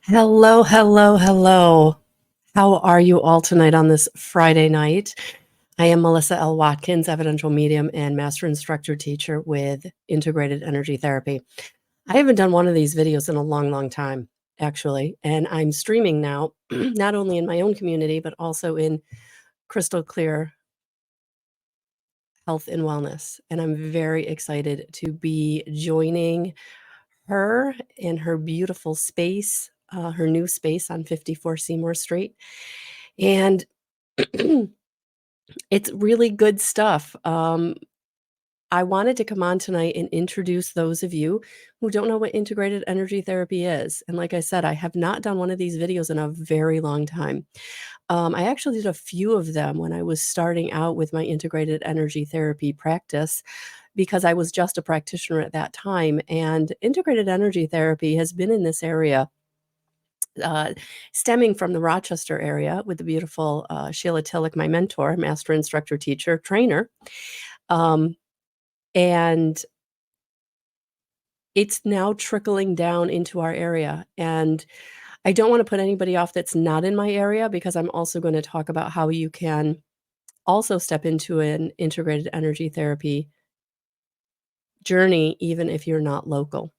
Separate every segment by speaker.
Speaker 1: Hello, hello, hello. How are you all tonight on this Friday night? I am Melissa L. Watkins, evidential medium and master instructor teacher with integrated energy therapy. I haven't done one of these videos in a long, long time, actually, and I'm streaming now, not only in my own community, but also in Crystal Clear Health and Wellness. And I'm very excited to be joining her in her beautiful space, her new space on 54 Seymour Street. And it's really good stuff. I wanted to come on tonight and introduce those of you who don't know what integrated energy therapy is. And like I said, I have not done one of these videos in a very long time. I actually did a few of them when I was starting out with my integrated energy therapy practice because I was just a practitioner at that time. And integrated energy therapy has been in this area uh, stemming from the Rochester area with the beautiful Sheila Tillich, my mentor, master instructor, teacher, trainer. Um, and it's now trickling down into our area. And I don't want to put anybody off that's not in my area because I'm also going to talk about how you can also step into an integrated energy therapy journey, even if you're not local.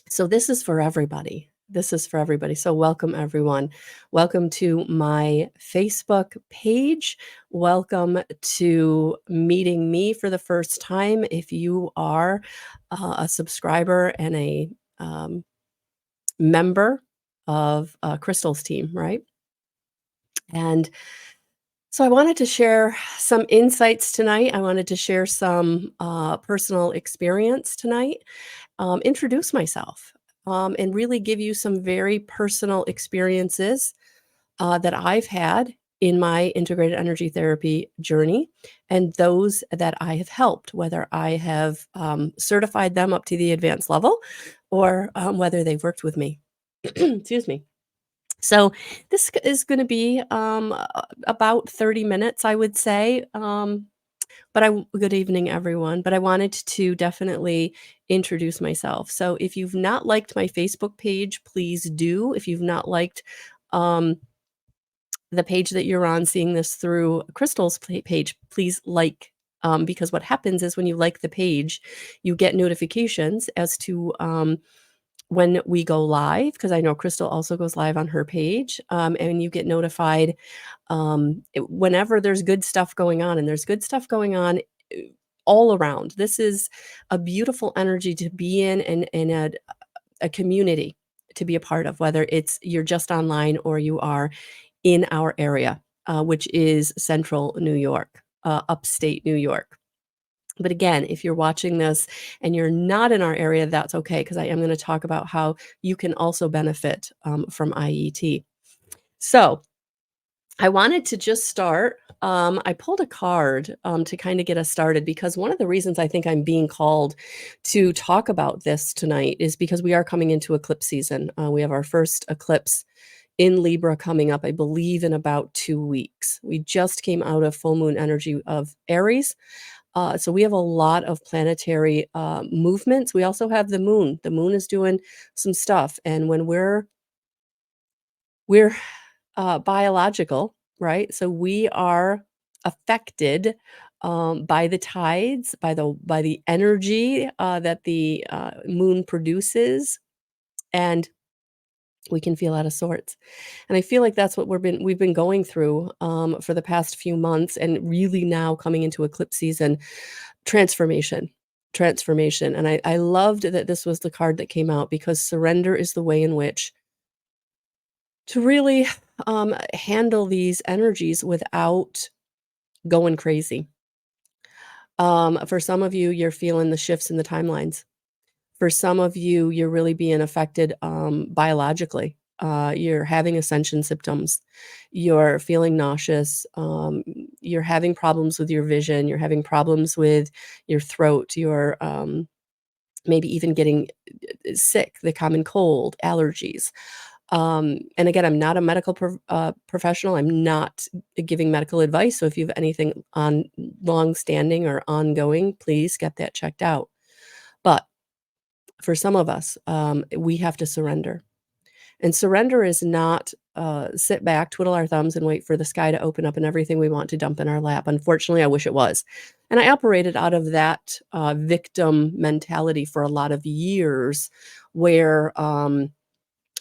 Speaker 1: So this is for everybody. This is for everybody. So welcome everyone. Welcome to my Facebook page. Welcome to meeting me for the first time. If you are a subscriber and a member of Crystal's team, right? And so I wanted to share some insights tonight. I wanted to share some personal experience tonight, introduce myself, and really give you some very personal experiences that I've had in my integrated energy therapy journey and those that I have helped, whether I have certified them up to the advanced level or whether they've worked with me. Excuse me. So this is going to be about 30 minutes, I would say. Good evening, everyone. But I wanted to definitely introduce myself. So if you've not liked my Facebook page, please do. If you've not liked the page that you're on, seeing this through Crystal's page, please like. Because what happens is when you like the page, you get notifications as to when we go live, because I know Crystal also goes live on her page, and you get notified whenever there's good stuff going on, and there's good stuff going on all around. This is a beautiful energy to be in and a community to be a part of, whether it's you're just online or you are in our area, which is central New York, upstate New York. But again, if you're watching this and you're not in our area, that's okay, because I am going to talk about how you can also benefit from IET. So I wanted to just start. I pulled a card to kind of get us started because one of the reasons I think I'm being called to talk about this tonight is because we are coming into eclipse season. We have our first eclipse in Libra coming up, I believe, in about 2 weeks. We just came out of full moon energy of Aries. So we have a lot of planetary movements. We also have the moon. The moon is doing some stuff. And when we're biological, right? So we are affected by the tides, by the energy that the moon produces, and we can feel out of sorts. And I feel like that's what we've been going through for the past few months, and really now coming into eclipse season, transformation. Transformation. And I loved that this was the card that came out because surrender is the way in which to really handle these energies without going crazy. For some of you, you're feeling the shifts in the timelines. For some of you, you're really being affected biologically. You're having ascension symptoms. You're feeling nauseous. You're having problems with your vision. You're having problems with your throat. You're maybe even getting sick, the common cold, allergies. And again, I'm not a medical professional. I'm not giving medical advice. So if you have anything on long-standing or ongoing, please get that checked out. But for some of us, we have to surrender. And surrender is not, sit back, twiddle our thumbs, and wait for the sky to open up and everything we want to dump in our lap. Unfortunately, I wish it was. And I operated out of that, victim mentality for a lot of years where,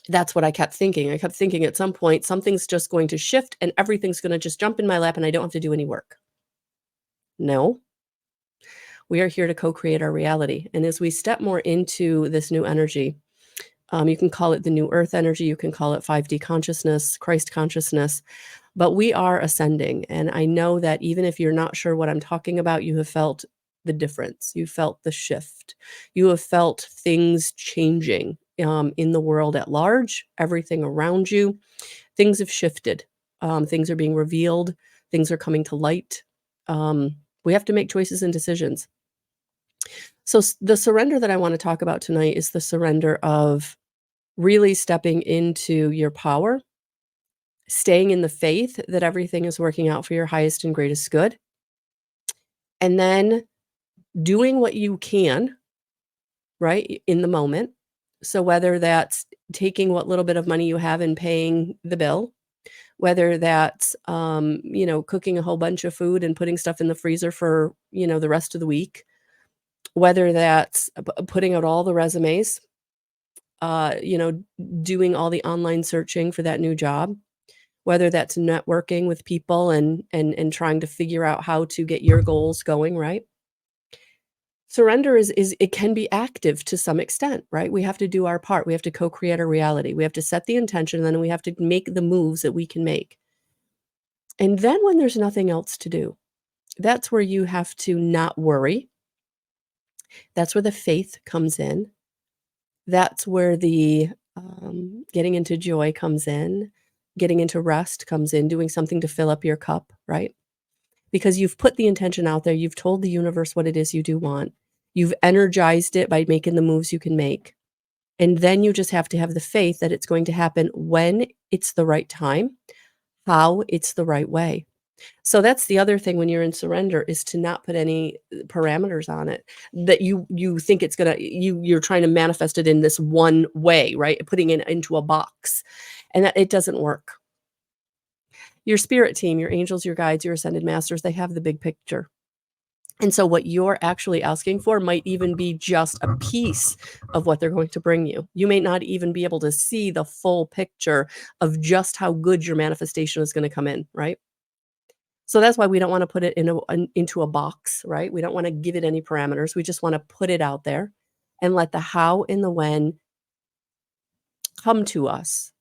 Speaker 1: that's what I kept thinking. I kept thinking at some point, something's just going to shift and everything's gonna just jump in my lap and I don't have to do any work. No, we are here to co-create our reality. And as we step more into this new energy, you can call it the new earth energy, you can call it 5D consciousness, Christ consciousness, but we are ascending. And I know that even if you're not sure what I'm talking about, you have felt the difference. You felt the shift. You have felt things changing in the world at large, everything around you. Things have shifted. Things are being revealed. Things are coming to light. We have to make choices and decisions. So the surrender that I want to talk about tonight is the surrender of really stepping into your power, staying in the faith that everything is working out for your highest and greatest good, and then doing what you can, right, in the moment. So whether that's taking what little bit of money you have and paying the bill, whether that's, cooking a whole bunch of food and putting stuff in the freezer for, the rest of the week, whether that's putting out all the resumes, uh, you know, doing all the online searching for that new job, whether that's networking with people and trying to figure out how to get your goals going, right? Surrender is it can be active to some extent, right? We have to do our part. We have to co-create our reality. We have to set the intention, and then we have to make the moves that we can make. And then when there's nothing else to do, that's where you have to not worry. That's where the faith comes in. That's where the getting into joy comes in, getting into rest comes in, doing something to fill up your cup, right? Because you've put the intention out there, you've told the universe what it is you do want. You've energized it by making the moves you can make. And then you just have to have the faith that it's going to happen when it's the right time, how it's the right way. So that's the other thing when you're in surrender is to not put any parameters on it that you think it's gonna you're trying to manifest it in this one way, right? Putting it into a box, and that it doesn't work. Your spirit team, your angels, your guides, your ascended masters, they have the big picture. And so what you're actually asking for might even be just a piece of what they're going to bring you. You may not even be able to see the full picture of just how good your manifestation is going to come in, right? So that's why we don't want to put it into a box, right? We don't want to give it any parameters. We just want to put it out there and let the how and the when come to us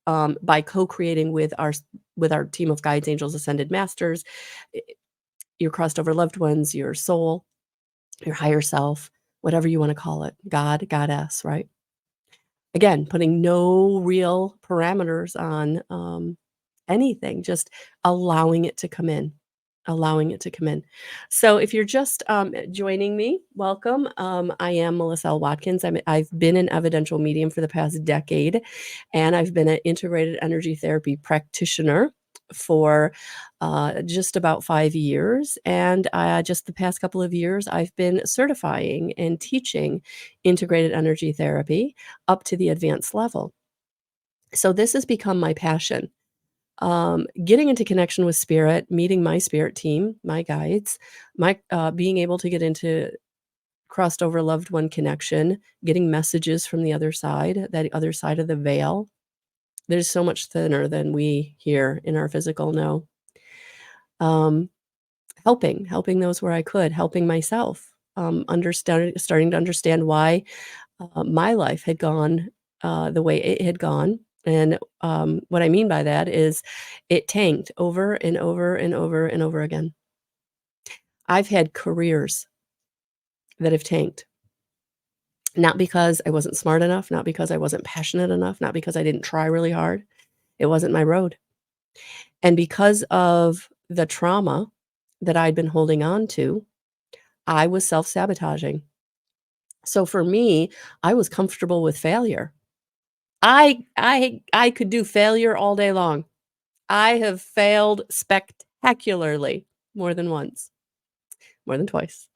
Speaker 1: by co-creating with our team of guides, angels, ascended masters, i- your crossed over loved ones, your soul, your higher self, whatever you want to call it, God, goddess, right? Again, putting no real parameters on anything, just allowing it to come in, allowing it to come in. So if you're just joining me, welcome. I am Melissa L. Watkins. I've been an evidential medium for the past decade, and I've been an integrated energy therapy practitioner for just about 5 years. And just the past couple of years, I've been certifying and teaching integrated energy therapy up to the advanced level. So this has become my passion. Getting into connection with spirit, meeting my spirit team, my guides, my being able to get into crossed over loved one connection, getting messages from the other side, that other side of the veil. There's so much thinner than we here in our physical know. Um, helping those where I could, helping myself, starting to understand why my life had gone the way it had gone. And what I mean by that is it tanked over and over and over and over again. I've had careers that have tanked, not because I wasn't smart enough, not because I wasn't passionate enough, not because I didn't try really hard. It wasn't my road. And because of the trauma that I'd been holding on to, I was self sabotaging. So for me, I was comfortable with failure. I could do failure all day long. I have failed spectacularly more than once, more than twice.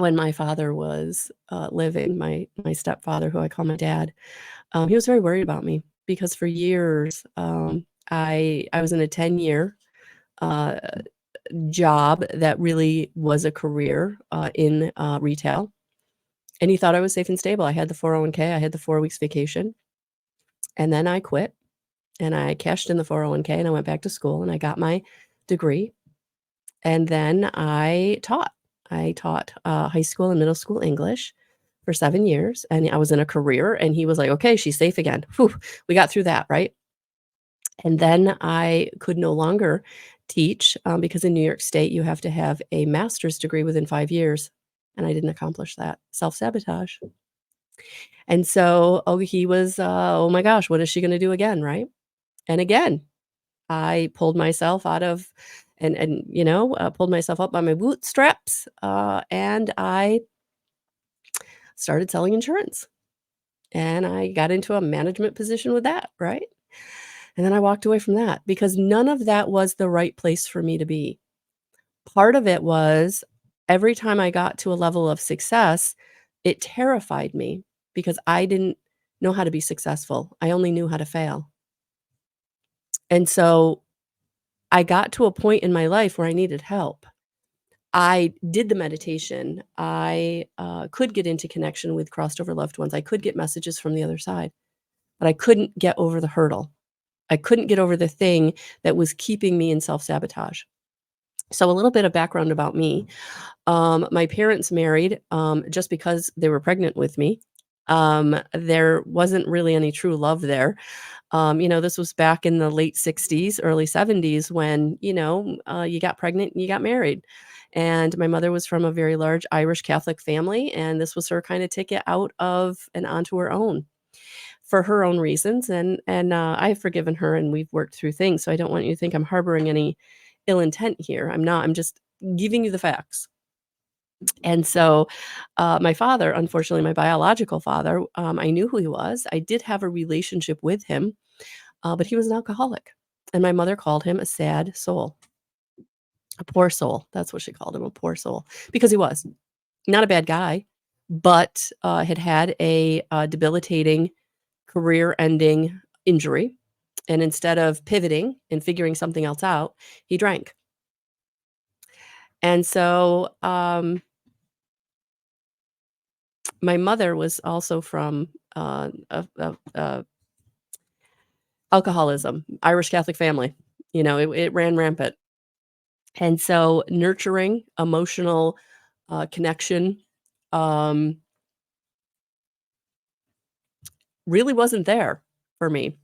Speaker 1: when my father was, living, my stepfather, who I call my dad, he was very worried about me because for years, I was in a 10-year, uh, job that really was a career, in, retail, and he thought I was safe and stable. I had the 401k, I had the 4 weeks vacation, and then I quit, and I cashed in the 401k, and I went back to school, and I got my degree, and then I taught. I taught, high school and middle school English for 7 years, and I was in a career, and he was like, "Okay, she's safe again. Whew, we got through that," right? And then I could no longer teach, because in New York State, you have to have a master's degree within 5 years, and I didn't accomplish that. Self-sabotage. And so, he was, "Oh my gosh, what is she gonna do again?" Right? And again, I pulled myself out of pulled myself up by my bootstraps, and I started selling insurance, and I got into a management position with that, right? And then I walked away from that because none of that was the right place for me to be. Part of it was every time I got to a level of success, it terrified me because I didn't know how to be successful. I only knew how to fail. And so I got to a point in my life where I needed help. I did the meditation. I could get into connection with crossed over loved ones. I could get messages from the other side, but I couldn't get over the hurdle. I couldn't get over the thing that was keeping me in self sabotage. So, a little bit of background about me. My parents married just because they were pregnant with me. There wasn't really any true love there. This was back in the late 60s, early 70s when, you got pregnant and you got married. And my mother was from a very large Irish Catholic family, and this was her kind of ticket out of and onto her own for her own reasons. And I've forgiven her and we've worked through things. So I don't want you to think I'm harboring any ill intent here. I'm not. I'm just giving you the facts. And so, my father, unfortunately, my biological father, I knew who he was. I did have a relationship with him, but he was an alcoholic. And my mother called him a sad soul, a poor soul. That's what she called him, a poor soul, because he was not a bad guy, but had had a debilitating career ending injury. And instead of pivoting and figuring something else out, he drank. And so, my mother was also from alcoholism, Irish Catholic family. It ran rampant. And so nurturing emotional, connection, um, really wasn't there for me.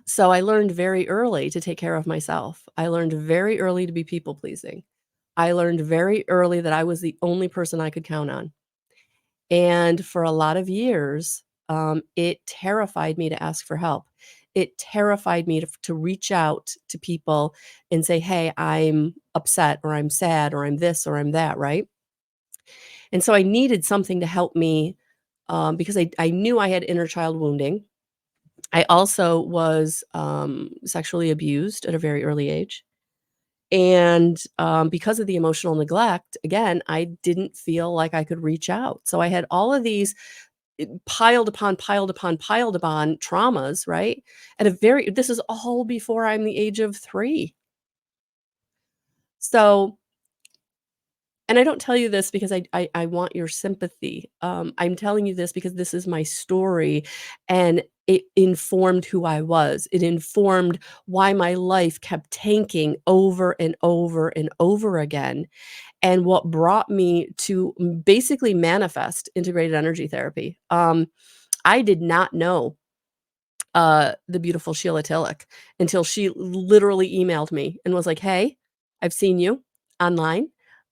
Speaker 1: So I learned very early to take care of myself. I learned very early to be people pleasing. I learned very early that I was the only person I could count on. And for a lot of years, it terrified me to ask for help. It terrified me to reach out to people and say, "Hey, I'm upset or I'm sad or I'm this or I'm that," right? And so I needed something to help me, because I knew I had inner child wounding. I also was, sexually abused at a very early age. And, because of the emotional neglect, again, I didn't feel like I could reach out. So I had all of these piled upon, piled upon, piled upon traumas, right? This is all before I'm the age of 3. So, and I don't tell you this because I want your sympathy. I'm telling you this because this is my story, and it informed who I was. It informed why my life kept tanking over and over and over again, and what brought me to basically manifest integrated energy therapy. I did not know the beautiful Sheila Tillich until she literally emailed me and was like, "Hey, I've seen you online.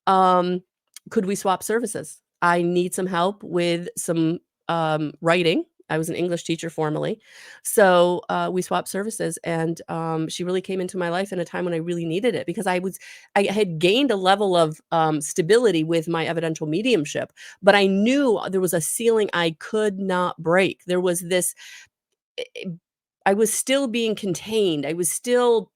Speaker 1: Um, could we swap services? I need some help with some writing." I was an English teacher formerly. So we swapped services, and she really came into my life in a time when I really needed it because I had gained a level of stability with my evidential mediumship, but I knew there was a ceiling I could not break. There was this, I was still being contained. I was still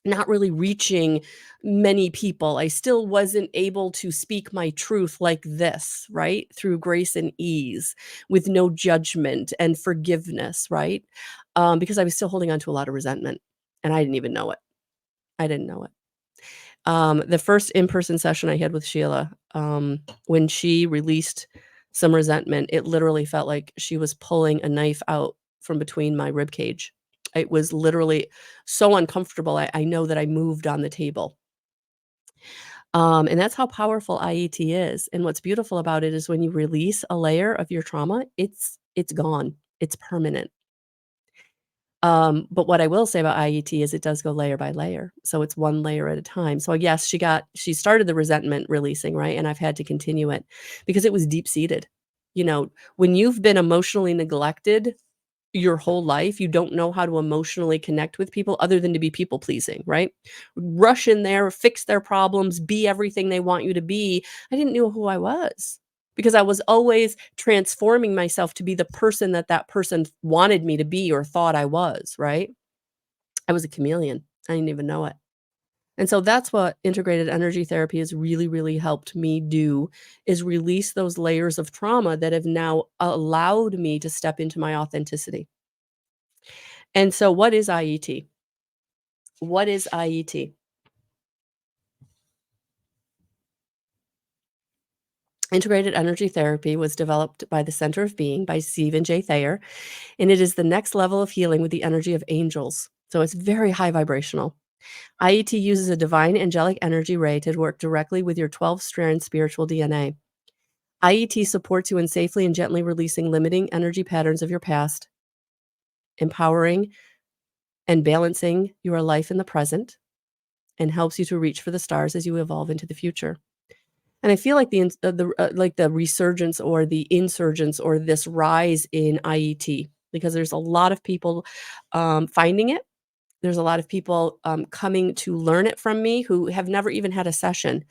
Speaker 1: not really reaching many people. I still wasn't able to speak my truth like this, right? Through grace and ease, with no judgment and forgiveness, right? Because I was still holding on to a lot of resentment, and I didn't even know it. I didn't know it. The first in-person session I had with Sheila, when she released some resentment, it literally felt like she was pulling a knife out from between my rib cage. It was literally so uncomfortable. I know that I moved on the table. And that's how powerful IET is. And what's beautiful about it is when you release a layer of your trauma, it's gone. It's permanent. But what I will say about IET is it does go layer by layer. So it's one layer at a time. So yes, she started the resentment releasing, right? And I've had to continue it because it was deep seated. You know, when you've been emotionally neglected your whole life, you don't know how to emotionally connect with people other than to be people pleasing, right? Rush in there, fix their problems, be everything they want you to be. I didn't know who I was because I was always transforming myself to be the person that that person wanted me to be or thought I was, right? I was a chameleon. I didn't even know it. And so that's what integrated energy therapy has really, really helped me do is release those layers of trauma that have now allowed me to step into my authenticity. And so what is IET? What is IET? Integrated energy therapy was developed by the Center of Being by Stephen J. Thayer, and it is the next level of healing with the energy of angels. So it's very high vibrational. IET uses a divine angelic energy ray to work directly with your 12-strand spiritual DNA. IET supports you in safely and gently releasing limiting energy patterns of your past, empowering and balancing your life in the present, and helps you to reach for the stars as you evolve into the future. And I feel like the resurgence or the insurgence or this rise in IET, because there's a lot of people, finding it. There's a lot of people, coming to learn it from me who have never even had a session.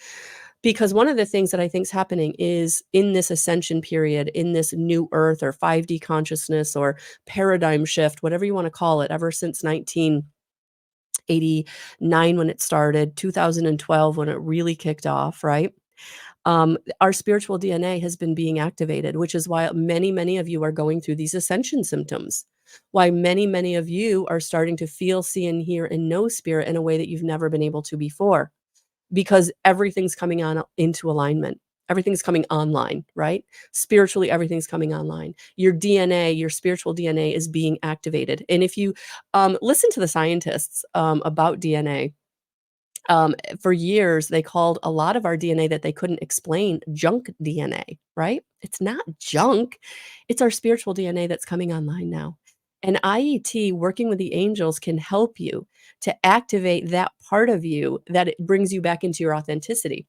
Speaker 1: Because one of the things that I think is happening is in this ascension period, in this new earth or 5D consciousness or paradigm shift, whatever you wanna call it, ever since 1989 when it started, 2012 when it really kicked off, right? Our spiritual DNA has been being activated, which is why many, many of you are going through these ascension symptoms. Why many, many of you are starting to feel, see, and hear and know spirit in a way that you've never been able to before, because everything's coming on into alignment. Everything's coming online, right? Spiritually, everything's coming online. Your DNA, your spiritual DNA is being activated. And if you listen to the scientists about DNA, for years, they called a lot of our DNA that they couldn't explain junk DNA, right? It's not junk. It's our spiritual DNA that's coming online now. And IET, working with the angels, can help you to activate that part of you that it brings you back into your authenticity.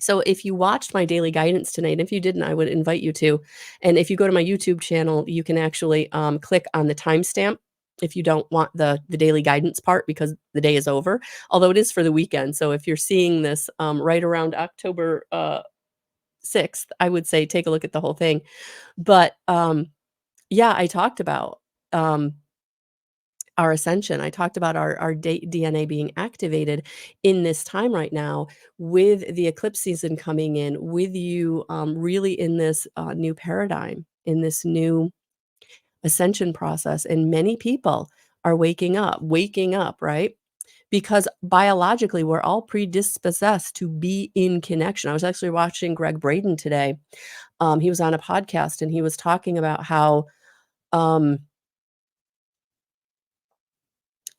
Speaker 1: So if you watched my daily guidance tonight, if you didn't, I would invite you to. And if you go to my YouTube channel, you can actually click on the timestamp if you don't want the daily guidance part because the day is over. Although it is for the weekend. So if you're seeing this right around October 6th, I would say take a look at the whole thing. But yeah, I talked about our ascension. I talked about our DNA being activated in this time right now with the eclipse season coming in, with you really in this new paradigm, in this new ascension process. And many people are waking up, right? Because biologically, we're all predisposed to be in connection. I was actually watching Greg Braden today. He was on a podcast and he was talking about how um,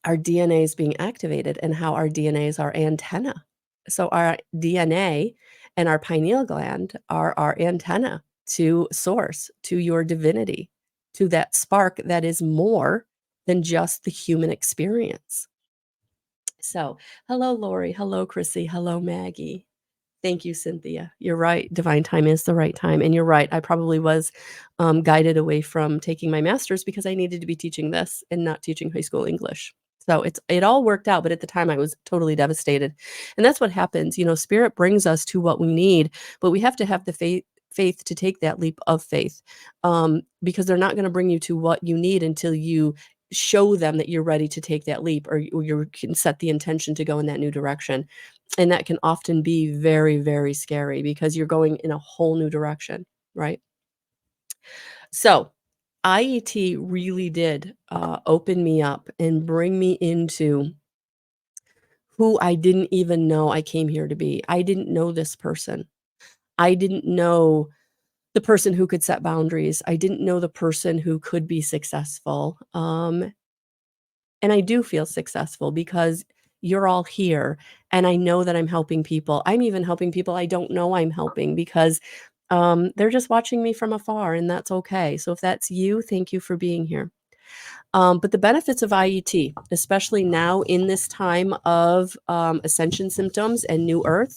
Speaker 1: our DNA is being activated and how our DNA is our antenna. So our DNA and our pineal gland are our antenna to source, to your divinity, to that spark that is more than just the human experience. So, hello, Lori. Hello, Chrissy. Hello, Maggie. Thank you, Cynthia. You're right. Divine time is the right time. And you're right. I probably was guided away from taking my master's because I needed to be teaching this and not teaching high school English. So it all worked out, but at the time I was totally devastated. And that's what happens. You know, spirit brings us to what we need, but we have to have the faith to take that leap of faith, because they're not going to bring you to what you need until you show them that you're ready to take that leap, or you can set the intention to go in that new direction. And that can often be very, very scary because you're going in a whole new direction, right? So, IET really did open me up and bring me into who I didn't even know I came here to be. I didn't know this person. I didn't know the person who could set boundaries. I didn't know the person who could be successful. And I do feel successful because you're all here, and I know that I'm helping people. I'm even helping people I don't know I'm helping because they're just watching me from afar, and that's okay. So if that's you, thank you for being here. But the benefits of IET, especially now in this time of ascension symptoms and new earth,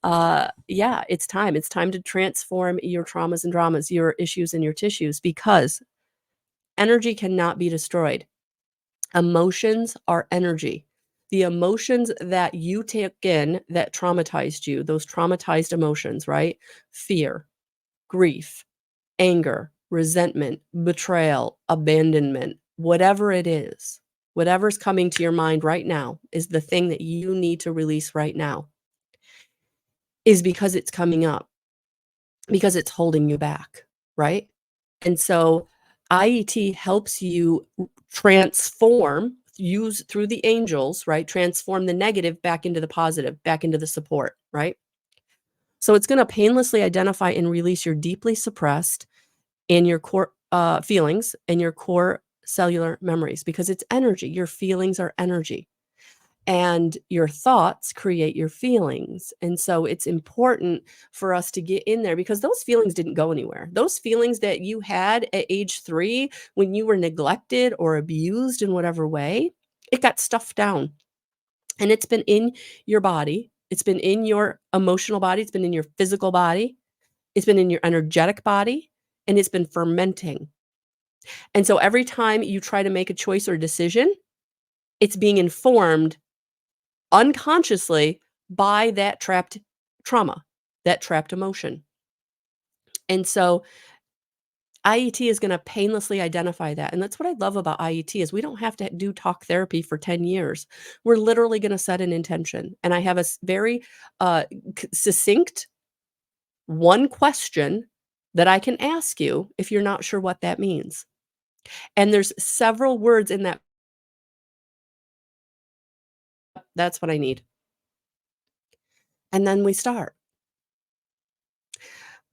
Speaker 1: yeah, it's time. It's time to transform your traumas and dramas, your issues and your tissues, because energy cannot be destroyed. Emotions are energy. The emotions that you take in that traumatized you, those traumatized emotions, right? Fear, grief, anger, resentment, betrayal, abandonment, whatever it is, whatever's coming to your mind right now is the thing that you need to release right now, is because it's coming up, because it's holding you back, right? And so IET helps you transform, use through the angels, right? Transform the negative back into the positive, back into the support, right? So it's going to painlessly identify and release your deeply suppressed in your core feelings and your core cellular memories, because it's energy. Your feelings are energy, and your thoughts create your feelings. And so it's important for us to get in there, because those feelings didn't go anywhere. Those feelings that you had at age 3 when you were neglected or abused in whatever way, it got stuffed down, and it's been in your body. It's been in your emotional body. It's been in your physical body. It's been in your energetic body, and it's been fermenting. And so every time you try to make a choice or decision, it's being informed unconsciously by that trapped trauma, that trapped emotion. And so IET is going to painlessly identify that. And that's what I love about IET, is we don't have to do talk therapy for 10 years. We're literally going to set an intention. And I have a very succinct one question that I can ask you if you're not sure what that means. And there's several words in that. That's what I need. And then we start.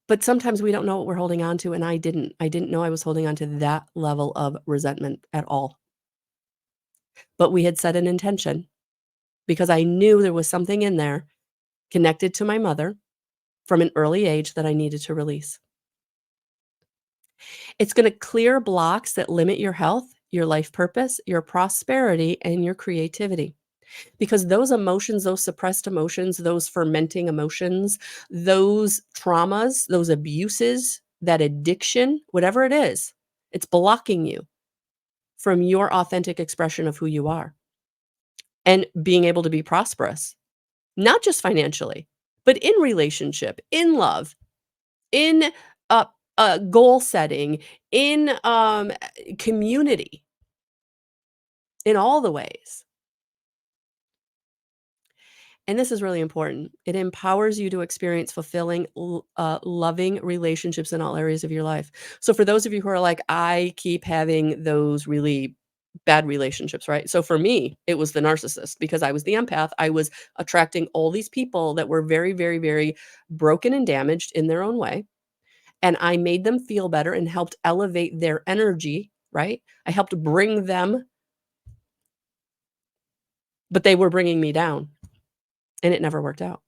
Speaker 1: But sometimes we don't know what we're holding on to, and I didn't. I didn't know I was holding on to that level of resentment at all. But we had set an intention, because I knew there was something in there connected to my mother from an early age that I needed to release. It's gonna clear blocks that limit your health, your life purpose, your prosperity, and your creativity. Because those emotions, those suppressed emotions, those fermenting emotions, those traumas, those abuses, that addiction, whatever it is, it's blocking you from your authentic expression of who you are and being able to be prosperous, not just financially, but in relationship, in love, in goal setting, in community, in all the ways. And this is really important. It empowers you to experience fulfilling, loving relationships in all areas of your life. So for those of you who are like, I keep having those really bad relationships, right? So for me, it was the narcissist, because I was the empath. I was attracting all these people that were very, very, very broken and damaged in their own way. And I made them feel better and helped elevate their energy, right? I helped bring them, but they were bringing me down, and it never worked out.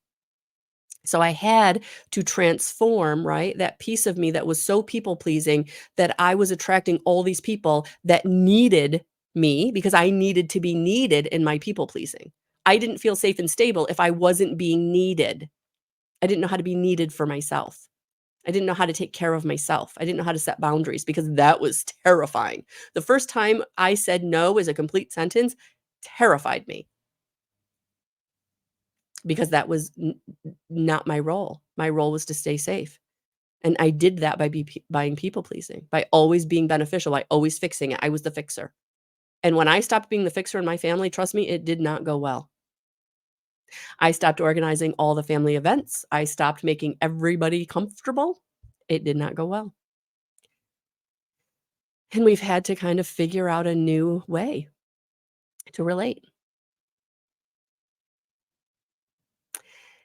Speaker 1: So I had to transform, right? That piece of me that was so people pleasing, that I was attracting all these people that needed me, because I needed to be needed in my people pleasing. I didn't feel safe and stable if I wasn't being needed. I didn't know how to be needed for myself. I didn't know how to take care of myself. I didn't know how to set boundaries, because that was terrifying. The first time I said no as a complete sentence terrified me, because that was not my role. My role was to stay safe. And I did that by being people pleasing, by always being beneficial, by always fixing it. I was the fixer. And when I stopped being the fixer in my family, trust me, it did not go well. I stopped organizing all the family events. I stopped making everybody comfortable. It did not go well. And we've had to kind of figure out a new way to relate.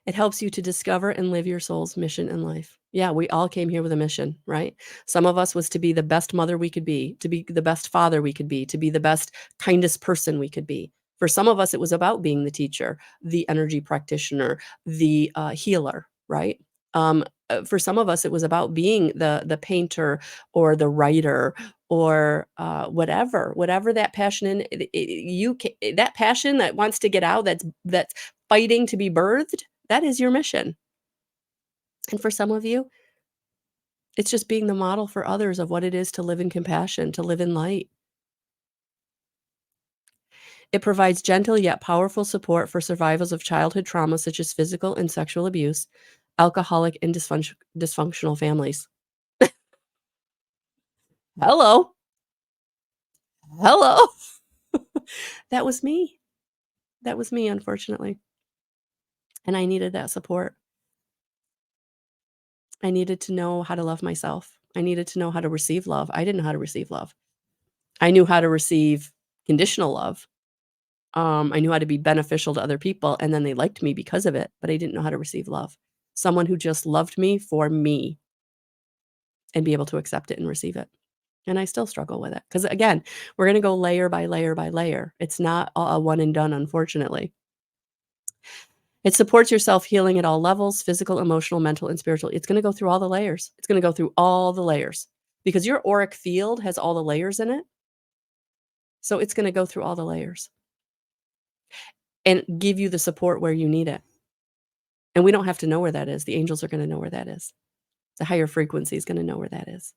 Speaker 1: It helps you to discover and live your soul's mission in life. Yeah, we all came here with a mission, right? Some of us was to be the best mother we could be, to be the best father we could be, to be the best, kindest person we could be. For some of us, it was about being the teacher, the energy practitioner, the healer, right? For some of us, it was about being the painter or the writer or whatever that passion in that passion that wants to get out, that's fighting to be birthed. That is your mission. And for some of you, it's just being the model for others of what it is to live in compassion, to live in light. It provides gentle yet powerful support for survivors of childhood trauma such as physical and sexual abuse, alcoholic and dysfunctional families. Hello. Hello. That was me. That was me, unfortunately. And I needed that support. I needed to know how to love myself. I needed to know how to receive love. I didn't know how to receive love. I knew how to receive conditional love. I knew how to be beneficial to other people, and then they liked me because of it, but I didn't know how to receive love. Someone who just loved me for me and be able to accept it and receive it. And I still struggle with it because, again, we're going to go layer by layer by layer. It's not a one and done, unfortunately. It supports your self healing at all levels: physical, emotional, mental, and spiritual. It's going to go through all the layers. It's going to go through all the layers because your auric field has all the layers in it. So it's going to go through all the layers and give you the support where you need it. And we don't have to know where that is. The angels are going to know where that is. The higher frequency is going to know where that is.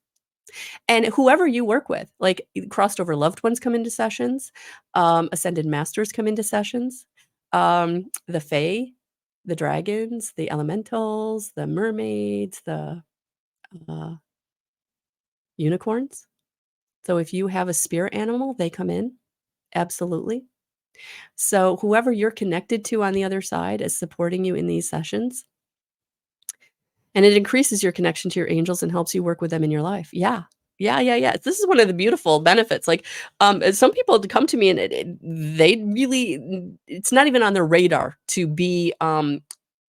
Speaker 1: And whoever you work with, like crossed over loved ones come into sessions, ascended masters come into sessions, the fae, the dragons, the elementals, the mermaids, the uh, unicorns. So if you have a spirit animal, they come in. Absolutely. So whoever you're connected to on the other side is supporting you in these sessions. And it increases your connection to your angels and helps you work with them in your life. Yeah. Yeah, yeah, yeah. This is one of the beautiful benefits. Like, some people come to me and they really, it's not even on their radar to be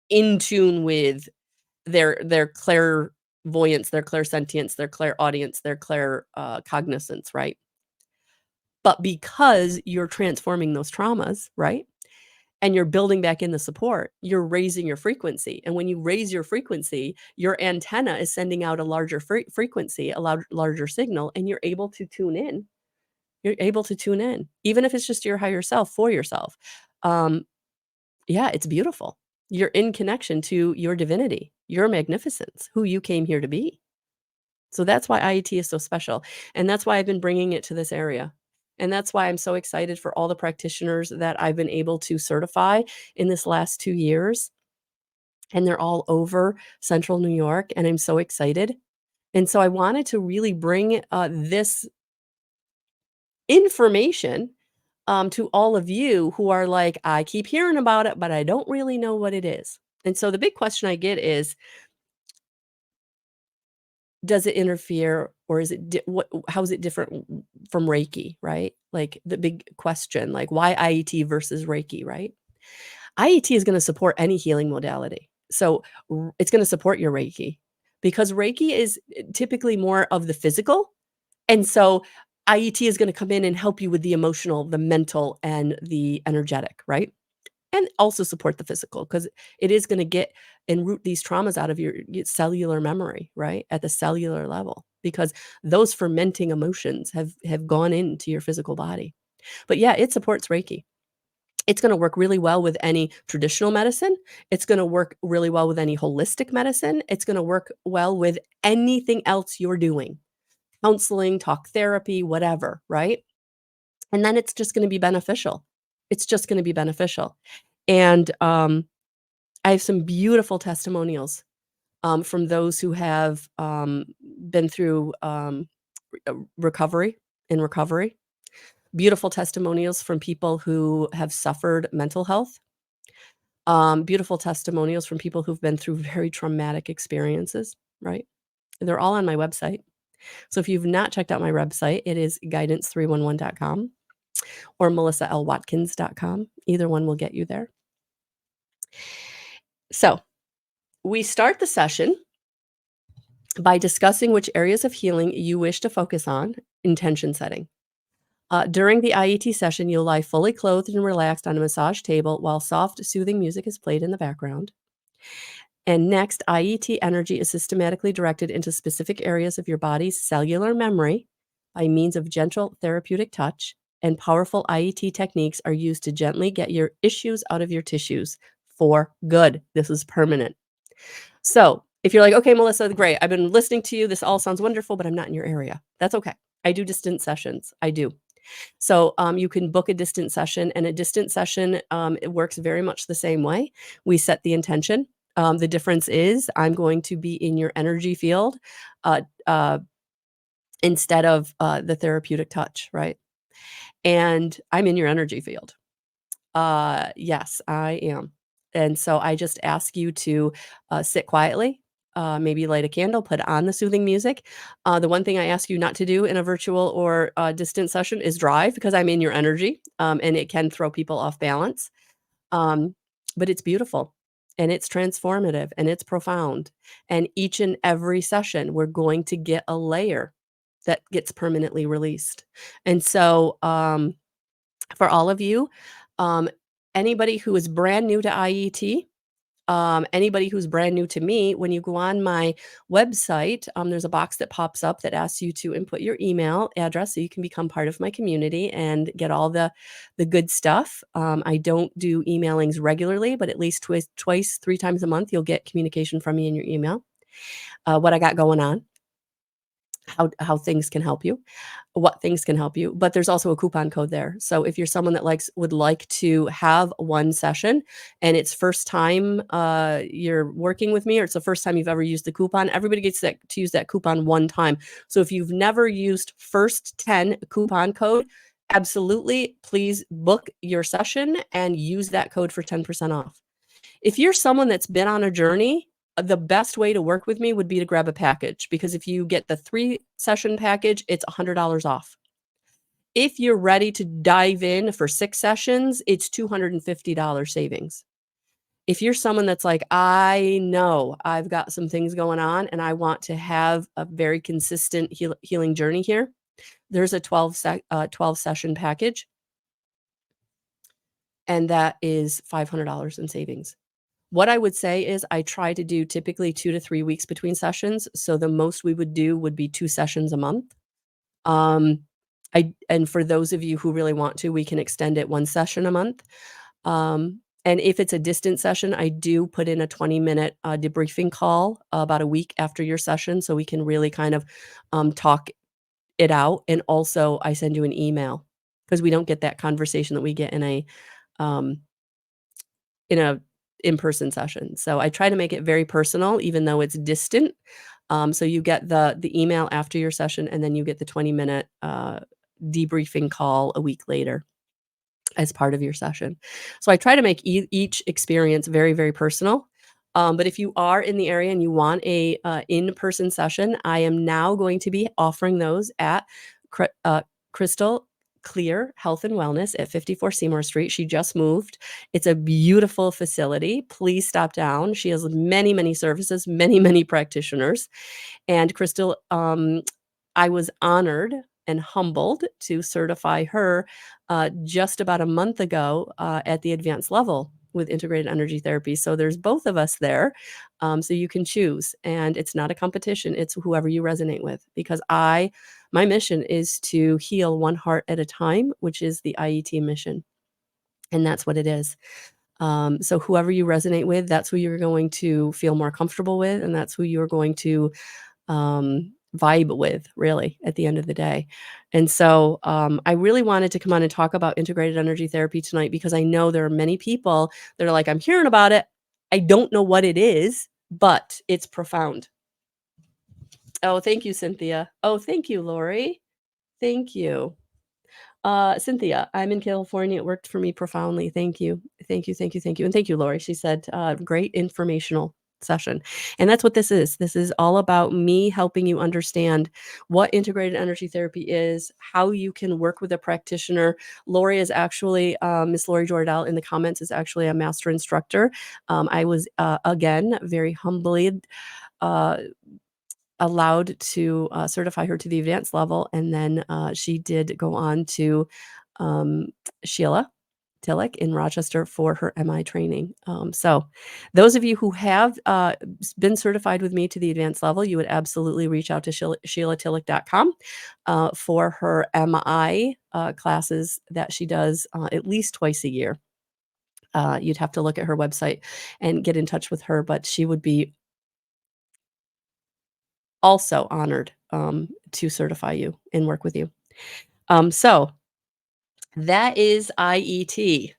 Speaker 1: in tune with their clairvoyance, their clairsentience, their clairaudience, their cognizance, right? But because you're transforming those traumas, right? And you're building back in the support, you're raising your frequency. And when you raise your frequency, your antenna is sending out a larger frequency, a larger signal, and you're able to tune in. You're able to tune in, even if it's just your higher self for yourself. Yeah, it's beautiful. You're in connection to your divinity, your magnificence, who you came here to be. So that's why IET is so special. And that's why I've been bringing it to this area. And that's why I'm so excited for all the practitioners that I've been able to certify in this last 2 years. And they're all over Central New York, and I'm so excited. And so I wanted to really bring this information to all of you who are like, I keep hearing about it, but I don't really know what it is. And so the big question I get is, does it interfere or is it how is it different from Reiki, right? Like the big question, like why IET versus Reiki, right? IET is going to support any healing modality. So it's going to support your Reiki because Reiki is typically more of the physical. And so IET is going to come in and help you with the emotional, the mental, and the energetic, right? And also support the physical because it is going to get and root these traumas out of your cellular memory, right? At the cellular level, because those fermenting emotions have gone into your physical body. But yeah, it supports Reiki. It's going to work really well with any traditional medicine. It's going to work really well with any holistic medicine. It's going to work well with anything else you're doing. Counseling, talk therapy, whatever, right? And then it's just going to be beneficial. It's just going to be beneficial. And I have some beautiful testimonials from those who have been through recovery, beautiful testimonials from people who have suffered mental health, beautiful testimonials from people who've been through very traumatic experiences, right? They're all on my website. So if you've not checked out my website, it is guidance311.com or melissalwatkins.com. Either one will get you there. So we start the session by discussing which areas of healing you wish to focus on, intention setting. During the IET session, you'll lie fully clothed and relaxed on a massage table while soft, soothing music is played in the background. And next, IET energy is systematically directed into specific areas of your body's cellular memory by means of gentle therapeutic touch, and powerful IET techniques are used to gently get your issues out of your tissues for good. This is permanent. So if you're like, okay, Melissa, great. I've been listening to you. This all sounds wonderful, but I'm not in your area. That's okay. I do distant sessions. I do. So you can book a distant session, and a distant session, it works very much the same way. We set the intention. The difference is I'm going to be in your energy field uh, uh, instead of the therapeutic touch, right? And I'm in your energy field. Yes, I am. And so I just ask you to sit quietly, maybe light a candle, put on the soothing music. The one thing I ask you not to do in a virtual or distant session is drive, because I'm in your energy, and it can throw people off balance. Um, but it's beautiful and it's transformative and it's profound. And each and every session, we're going to get a layer that gets permanently released. And so, for all of you, um, anybody who is brand new to IET, anybody who's brand new to me, when you go on my website, there's a box that pops up that asks you to input your email address so you can become part of my community and get all the good stuff. I don't do emailings regularly, but at least twice, 3 times a month, you'll get communication from me in your email. What I got going on, how things can help you, what things can help you, but there's also a coupon code there. So if you're someone that would like to have one session and it's first time you're working with me, or it's the first time you've ever used the coupon, everybody gets to use that coupon one time. So if you've never used first 10 coupon code, absolutely, please book your session and use that code for 10% off. If you're someone that's been on a journey, the best way to work with me would be to grab a package, because if you get the 3-session package, it's $100 off. If you're ready to dive in for 6 sessions, it's $250 savings. If you're someone that's like, I know I've got some things going on and I want to have a very consistent healing journey here, there's a 12-session package, and that is $500 in savings. What I would say is I try to do typically 2 to 3 weeks between sessions, so the most we would do would be 2 sessions a month. Um, and for those of you who really want to, we can extend it 1 session a month. And if it's a distant session, I do put in a 20-minute debriefing call about a week after your session, so we can really kind of talk it out. And also, I send you an email, because we don't get that conversation that we get um, in a in-person session. So I try to make it very personal, even though it's distant. So you get the email after your session, and then you get the 20-minute debriefing call a week later as part of your session. So I try to make each experience very, very personal. But if you are in the area and you want a in-person session, I am now going to be offering those at Crystal Clear Health and Wellness at 54 Seymour Street. She just moved. It's a beautiful facility. Please stop down. She has many, many services, many, many practitioners. And Crystal, I was honored and humbled to certify her just about a month ago at the advanced level with integrated energy therapy. So there's both of us there. So you can choose. And it's not a competition. It's whoever you resonate with. Because my mission is to heal one heart at a time, which is the IET mission. And that's what it is. So whoever you resonate with, that's who you're going to feel more comfortable with. And that's who you're going to vibe with, really, at the end of the day. And so I really wanted to come on and talk about integrated energy therapy tonight, because I know there are many people that are like, I'm hearing about it. I don't know what it is, but it's profound. Oh, thank you, Cynthia. Oh, thank you, Lori. Thank you. Cynthia, I'm in California. It worked for me profoundly. Thank you. Thank you, thank you, thank you. And thank you, Lori. She said, great informational session. And that's what this is. This is all about me helping you understand what integrated energy therapy is, how you can work with a practitioner. Lori is actually, Miss Lori Jordell in the comments is actually a master instructor. I was, again, very humbly uh, allowed to certify her to the advanced level, and then she did go on to um, Sheila Tillich in Rochester for her MI training. So, those of you who have been certified with me to the advanced level, you would absolutely reach out to SheilaTillich.com for her MI classes that she does at least twice a year. You'd have to look at her website and get in touch with her, but she would be also honored to certify you and work with you. So that is IET.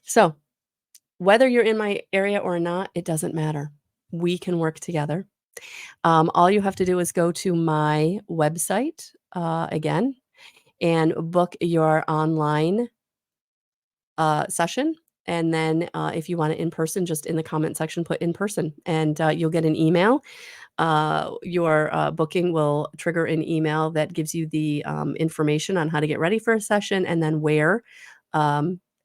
Speaker 1: So whether you're in my area or not, it doesn't matter. We can work together. All you have to do is go to my website again and book your online session. And then if you want it in person, just in the comment section, put in person and you'll get an email. Your booking will trigger an email that gives you the information on how to get ready for a session and then where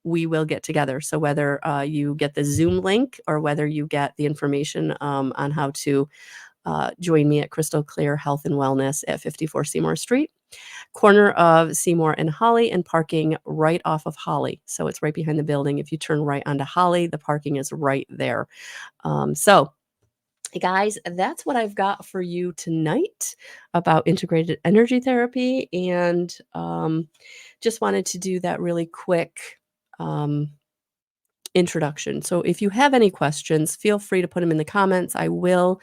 Speaker 1: we will get together. So whether you get the Zoom link or whether you get the information on how to join me at Crystal Clear Health and Wellness at 54 Seymour Street, corner of Seymour and Holly, and parking right off of Holly. So it's right behind the building. If you turn right onto Holly, the parking is right there. So hey guys, that's what I've got for you tonight about integrated energy therapy. And just wanted to do that really quick um, introduction. So if you have any questions, feel free to put them in the comments. I will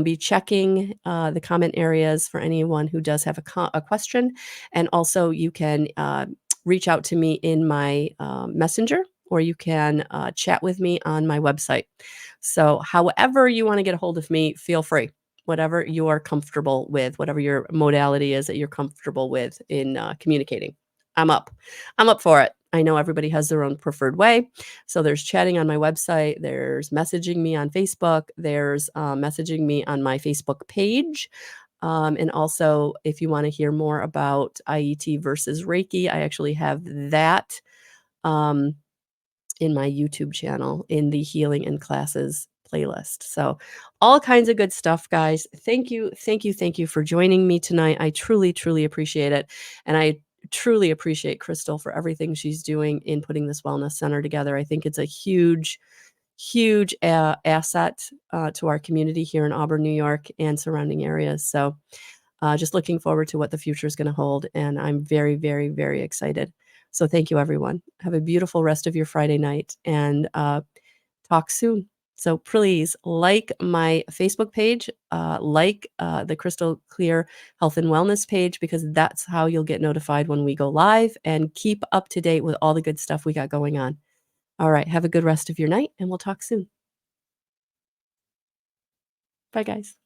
Speaker 1: be checking the comment areas for anyone who does have a question. And also you can reach out to me in my messenger, or you can chat with me on my website. So however you want to get a hold of me, feel free. Whatever you're comfortable with, whatever your modality is that you're comfortable with in communicating. I'm up. I'm up for it. I know everybody has their own preferred way. So there's chatting on my website, there's messaging me on Facebook, there's messaging me on my Facebook page. And also, if you want to hear more about IET versus Reiki, I actually have that um, in my YouTube channel in the Healing and Classes playlist. So all kinds of good stuff, guys. Thank you, thank you, thank you for joining me tonight. I truly, truly appreciate it. And I truly appreciate Crystal for everything she's doing in putting this wellness center together. I think it's a huge, huge asset to our community here in Auburn, New York, and surrounding areas. So just looking forward to what the future is going to hold. And I'm very, very, very excited. So thank you, everyone. Have a beautiful rest of your Friday night and talk soon. So please like my Facebook page, like the Crystal Clear Health and Wellness page, because that's how you'll get notified when we go live, and keep up to date with all the good stuff we got going on. All right. Have a good rest of your night, and we'll talk soon. Bye, guys.